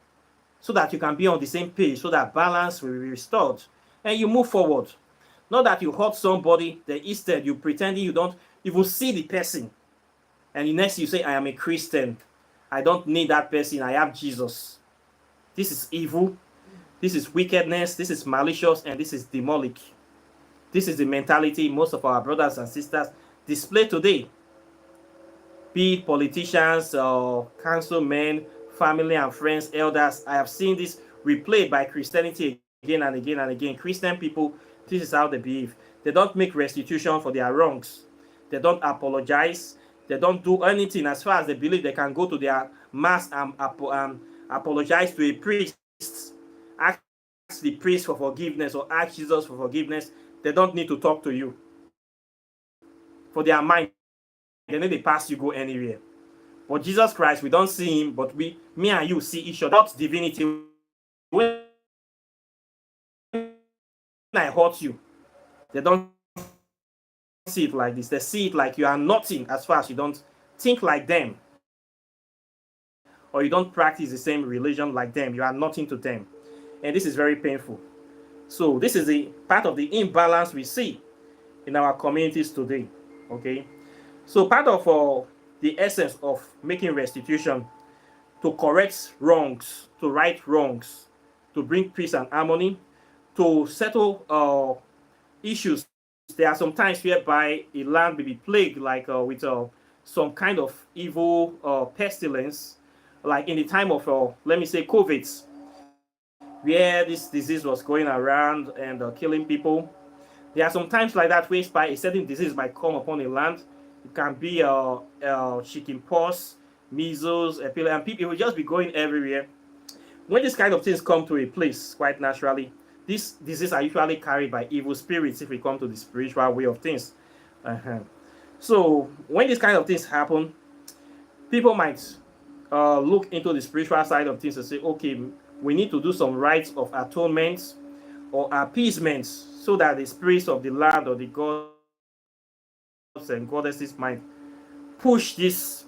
so that you can be on the same page, so that balance will be restored and you move forward. Not that you hurt somebody, then instead you pretending you don't even see the person, and the next you say, I am a Christian, I don't need that person, I have Jesus. This is evil, this is wickedness, this is malicious, and this is demonic. This is the mentality most of our brothers and sisters display today, be it politicians or councilmen, family and friends, elders. I have seen this replayed by Christianity again and again and again. Christian people, this is how they behave. They don't make restitution for their wrongs. They don't apologize. They don't do anything as far as they believe they can go to their mass and apologize to a priest. Ask the priest for forgiveness or ask Jesus for forgiveness. They don't need to talk to you. For their mind, they need to pass you go anywhere. But Jesus Christ, we don't see him, but me and you see each other. Not divinity. When I hurt you, they don't see it like this. They see it like you are nothing as far as you don't think like them, or you don't practice the same religion like them. You are nothing to them. And this is very painful. So this is the part of the imbalance we see in our communities today. Okay. So part of the essence of making restitution to correct wrongs, to right wrongs, to bring peace and harmony, to settle issues. There are some times whereby a land may be plagued, like with some kind of evil pestilence, like in the time of, let me say, COVID, where this disease was going around and killing people. There are some times like that whereby a certain disease might come upon a land. It can be chicken pox, measles, and people will just be going everywhere. When these kind of things come to a place, quite naturally, these diseases are usually carried by evil spirits if we come to the spiritual way of things. So when these kind of things happen, people might look into the spiritual side of things and say, okay, we need to do some rites of atonement or appeasement so that the spirits of the land or the gods and goddesses might push this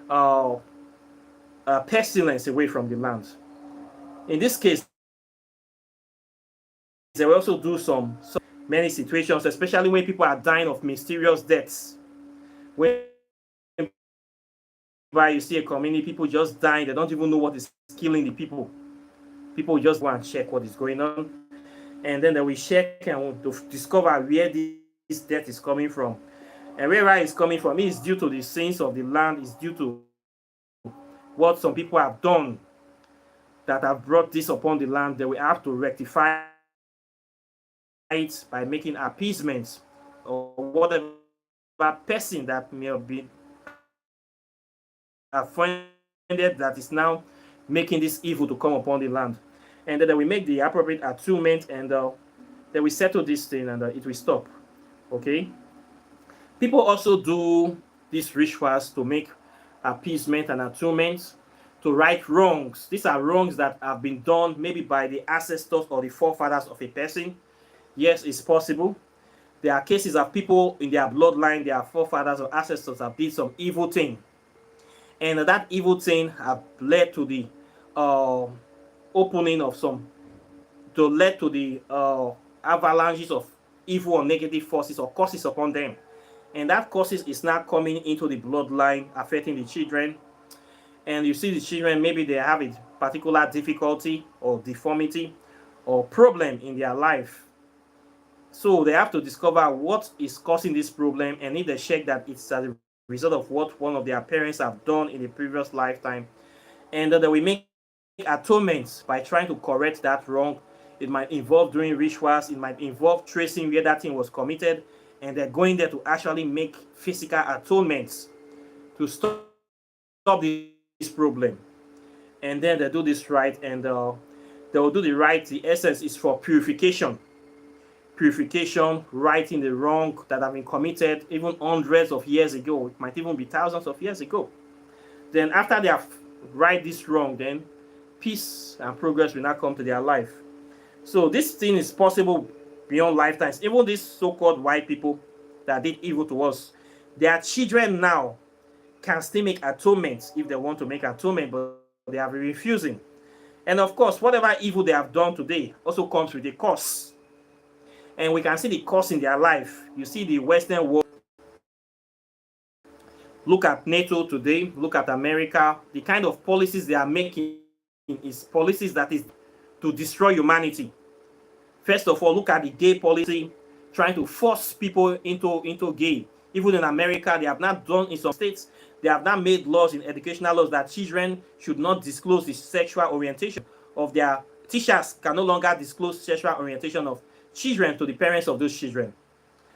uh, pestilence away from the land. In this case, they will also do some many situations, especially when people are dying of mysterious deaths. When you see a community, people just dying, they don't even know what is killing the people. People just go and check what is going on, and then they will check and discover where this death is coming from. And where it's coming from is due to the sins of the land, is due to what some people have done that have brought this upon the land. They will have to rectify it by making appeasement or whatever person that may have been offended that is now making this evil to come upon the land. And then we make the appropriate atonement, and then we settle this thing, and it will stop. Okay. People also do these rituals to make appeasement and atonement, to right wrongs. These are wrongs that have been done maybe by the ancestors or the forefathers of a person. Yes, it's possible. There are cases of people in their bloodline, their forefathers or ancestors have did some evil thing, and that evil thing have led to the opening of some, to lead to the avalanches of evil or negative forces or curses upon them, and that curses is now coming into the bloodline, affecting the children. And you see the children, maybe they have a particular difficulty or deformity or problem in their life. So they have to discover what is causing this problem, and if they check that it's as a result of what one of their parents have done in a previous lifetime, and then we make atonement by trying to correct that wrong. It might involve doing rituals, it might involve tracing where that thing was committed, and they're going there to actually make physical atonements to stop this problem. And then they do this right, and they will do the right. The essence is for purification, righting the wrong that have been committed even hundreds of years ago. It might even be thousands of years ago. Then after they have right this wrong, then peace and progress will not come to their life. So this thing is possible beyond lifetimes. Even these so-called white people that did evil to us, their children now can still make atonement if they want to make atonement, but they are refusing. And of course, whatever evil they have done today also comes with a cost. And we can see the cost in their life. You see the Western world. Look at NATO today. Look at America. The kind of policies they are making is policies that is to destroy humanity. First of all, look at the gay policy, trying to force people into gay. Even in America, they have not done, in some states, they have not made laws, in educational laws, that children should not disclose the sexual orientation of their teachers, can no longer disclose sexual orientation of children to the parents of those children.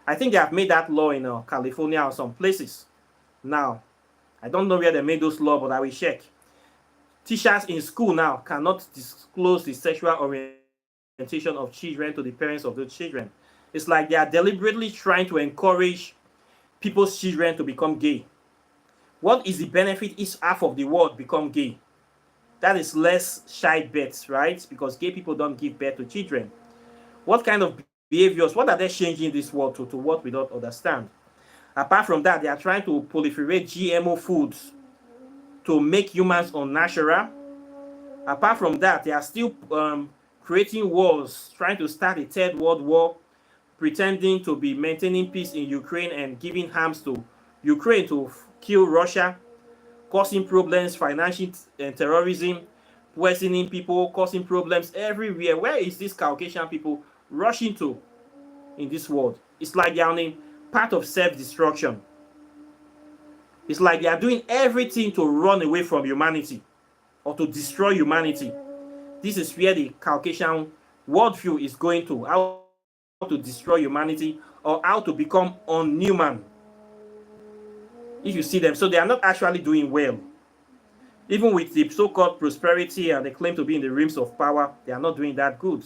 I think they have made that law in California or some places. Now, I don't know where they made those laws, but I will check. Teachers in school now cannot disclose the sexual orientation of children to the parents of those children. It's like they are deliberately trying to encourage people's children to become gay. What is the benefit if half of the world become gay? That is less child births, right? Because gay people don't give birth to children. What kind of behaviors, what are they changing this world to what we don't understand? Apart from that, they are trying to proliferate GMO foods to make humans unnatural. Apart from that, they are still creating wars, trying to start a third world war, pretending to be maintaining peace in Ukraine and giving arms to Ukraine to kill Russia, causing problems, financing terrorism, poisoning people, causing problems everywhere. Where is this Caucasian people rushing to in this world? It's like they are on a path of self-destruction. It's like they are doing everything to run away from humanity or to destroy humanity. This is where the Caucasian worldview is going to, how to destroy humanity or how to become unhuman. If you see them, so they are not actually doing well. Even with the so-called prosperity and they claim to be in the realms of power, they are not doing that good.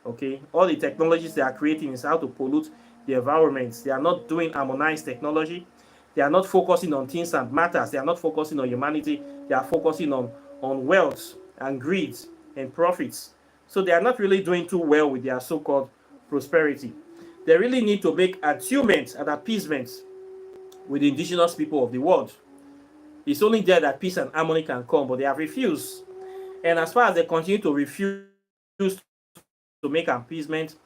Okay, all the technologies they are creating is how to pollute the environment. They are not doing harmonized technology. They are not focusing on things that matters. They are not focusing on humanity. They are focusing on wealth and greed and profits. So they are not really doing too well with their so-called prosperity. They really need to make attunement and appeasement with the indigenous people of the world. It's only there that peace and harmony can come, but they have refused. And as far as they continue to refuse to make appeasement,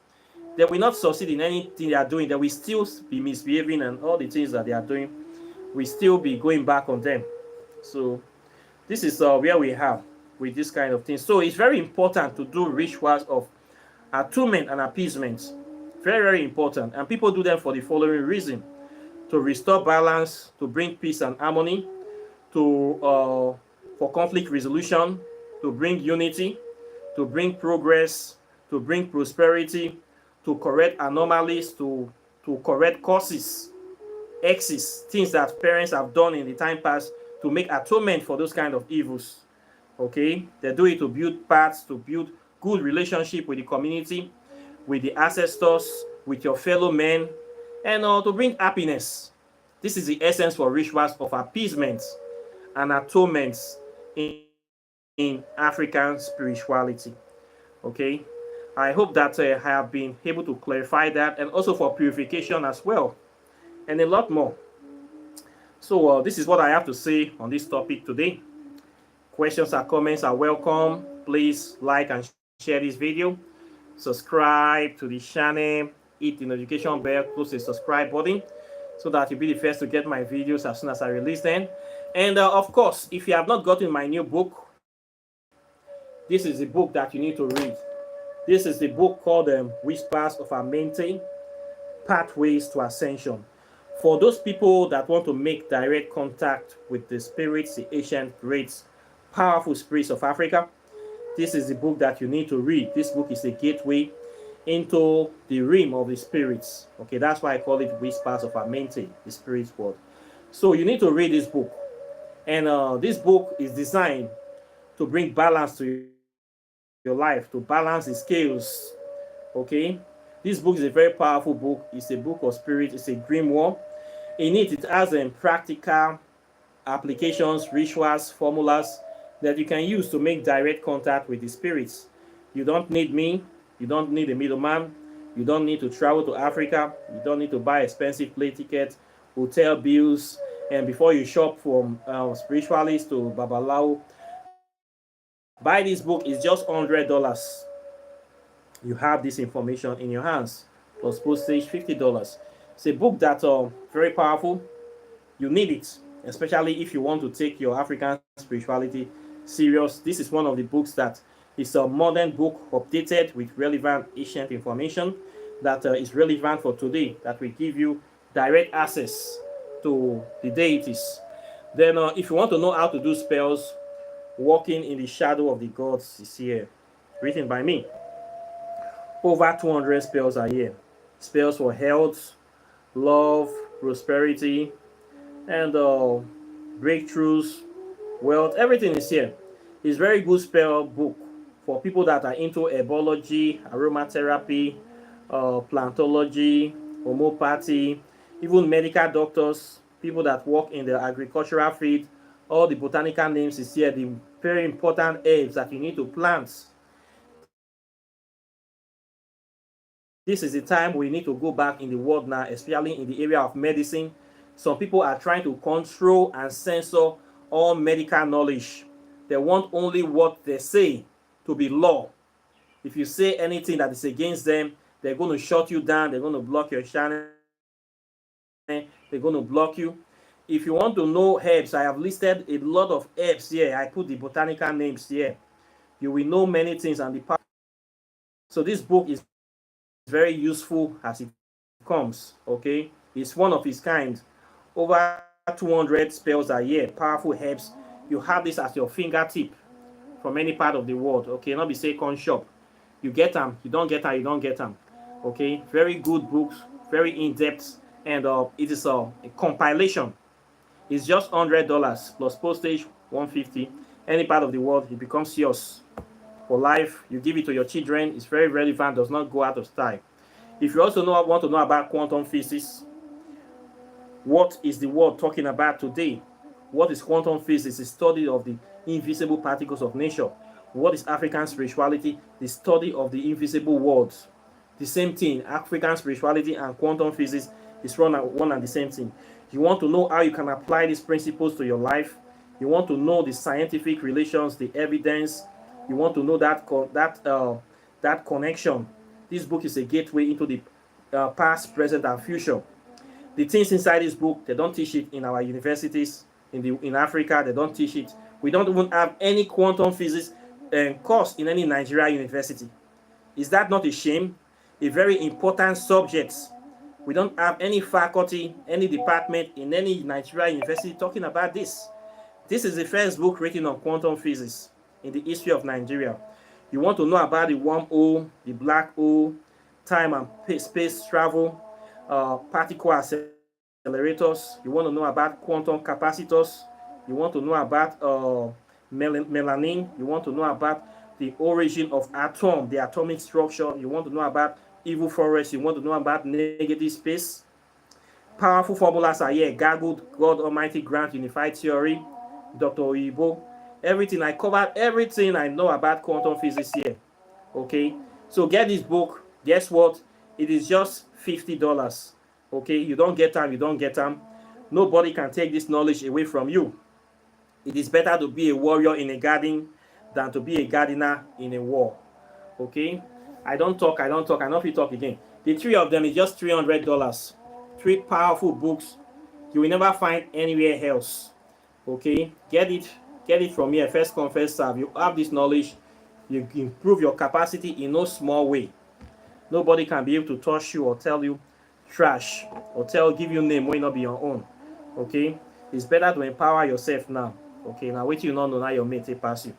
they will not succeed in anything they are doing. They will still be misbehaving, and all the things that they are doing will still be going back on them. So this is where we have with this kind of thing. So it's very important to do rituals of atonement and appeasement. Very, very important. And people do them for the following reason: to restore balance, to bring peace and harmony, to for conflict resolution, to bring unity, to bring progress, to bring prosperity, to correct anomalies, to correct causes, excess, things that parents have done in the time past, to make atonement for those kind of evils. Okay, they do it to build paths, to build good relationship with the community, with the ancestors, with your fellow men, and to bring happiness. This is the essence for rituals of appeasement and atonement in African spirituality. Okay, I hope that I have been able to clarify that, and also for purification as well, and a lot more. So this is what I have to say on this topic today. Questions or comments are welcome. Please like and share this video. Subscribe to the channel. Hit the notification bell, close the subscribe button, so that you'll be the first to get my videos as soon as I release them. And of course, if you have not gotten my new book, this is the book that you need to read. This is the book called Whispers of Atonement, Pathways to Ascension. For those people that want to make direct contact with the spirits, the ancient, great, powerful spirits of Africa, this is the book that you need to read. This book is a gateway into the realm of the spirits. Okay, that's why I call it Whispers of Atonement, the spirit world. So you need to read this book. And this book is designed to bring balance to your life, to balance the scales. Okay, this book is a very powerful book. It's a book of spirit. It's a grimoire. In it has practical applications, rituals, formulas that you can use to make direct contact with the spirits. You don't need me. You don't need a middleman. You don't need to travel to Africa. You don't need to buy expensive plane tickets, hotel bills, and before you shop from spiritualists to Babalawo. Buy this book. It's just $100. You have this information in your hands, plus postage $50. It's a book that's very powerful. You need it, especially if you want to take your African spirituality serious. This is one of the books that is a modern book, updated with relevant ancient information that is relevant for today, that will give you direct access to the deities. Then if you want to know how to do spells, Walking in the Shadow of the Gods is here, written by me. Over 200 spells are here. Spells for health, love, prosperity, and breakthroughs, wealth, everything is here. It's very good spell book for people that are into herbology, aromatherapy, plantology, homeopathy, even medical doctors, people that work in the agricultural field. All the botanical names is here, the very important herbs that you need to plant. This is the time we need to go back in the world now, especially in the area of medicine. Some people are trying to control and censor all medical knowledge. They want only what they say to be law. If you say anything that is against them, they're going to shut you down. They're going to block your channel. They're going to block you. If you want to know herbs, I have listed a lot of herbs here. I put the botanical names here. You will know many things and the. So this book is very useful as it comes. Okay, it's one of its kind. Over 200 spells a year, powerful herbs. You have this at your fingertip from any part of the world. Okay, not be say con shop. You get them, you don't get them, you don't get them. Okay, very good books, very in-depth, and it is a compilation. It's just $100 plus postage, $150. Any part of the world, it becomes yours for life. You give it to your children. It's very relevant, does not go out of style. If you also want to know about quantum physics, what is the world talking about today? What is quantum physics? The study of the invisible particles of nature. What is African spirituality? The study of the invisible worlds. The same thing, African spirituality and quantum physics is one and the same thing. You want to know how you can apply these principles to your life. You want to know the scientific relations, the evidence. You want to know that connection. This book is a gateway into the past, present, and future. The things inside this book, they don't teach it in our universities in Africa. They don't teach it. We don't even have any quantum physics course in any Nigerian university. Is that not a shame? A very important subject. We don't have any faculty, any department in any Nigerian university talking about this. This is the first book written on quantum physics in the history of Nigeria. You want to know about the wormhole, the black hole, time and space travel, particle accelerators. You want to know about quantum capacitors. You want to know about melanin. You want to know about the origin of atom, the atomic structure. You want to know about evil forest. You want to know about negative space. Powerful formulas are here. Gargled, God Almighty grant unified theory, Dr. Oyibo. Everything, I covered everything I know about quantum physics here. Okay, so get this book. Guess what? It is just $50. Okay, you don't get them, you don't get them. Nobody can take this knowledge away from you. It is better to be a warrior in a garden than to be a gardener in a war. Okay, I don't talk, I know if you talk again. The three of them is just $300. Three powerful books you will never find anywhere else. Okay, get it from here. First come, first serve. You have this knowledge, you improve your capacity in no small way. Nobody can be able to touch you or tell you trash or give you name when not be your own. Okay, it's better to empower yourself now. Okay, now wait, you not know now your mate pass you.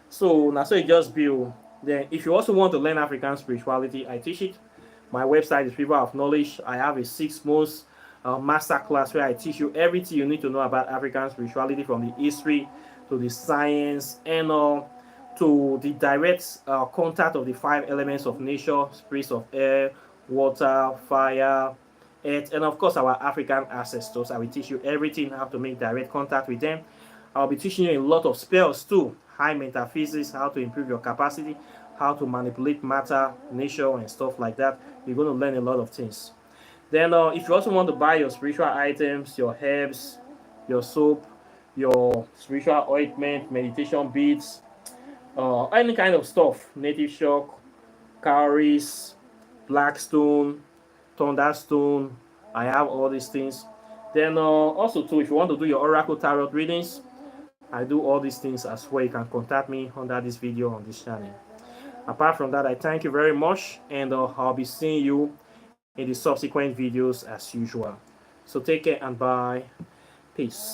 So now, so it just build. Then if you also want to learn African spirituality, I teach it. My website is River of Knowledge. I have a 6-month master class where I teach you everything you need to know about African spirituality, from the history to the science and to the direct contact of the 5 elements of nature: spirits of air, water, fire, earth, and of course our African ancestors. I will teach you everything, how to make direct contact with them. I'll be teaching you a lot of spells too, high metaphysics, how to improve your capacity, how to manipulate matter, nature, and stuff like that. You're going to learn a lot of things. Then if you also want to buy your spiritual items, your herbs, your soap, your spiritual ointment, meditation beads, any kind of stuff, native shock, cowries, blackstone, thunderstone, I have all these things. Then also too, if you want to do your oracle tarot readings, I do all these things as well. You can contact me under this video on this channel. Apart from that, I thank you very much, and I'll be seeing you in the subsequent videos as usual. So take care and bye. Peace.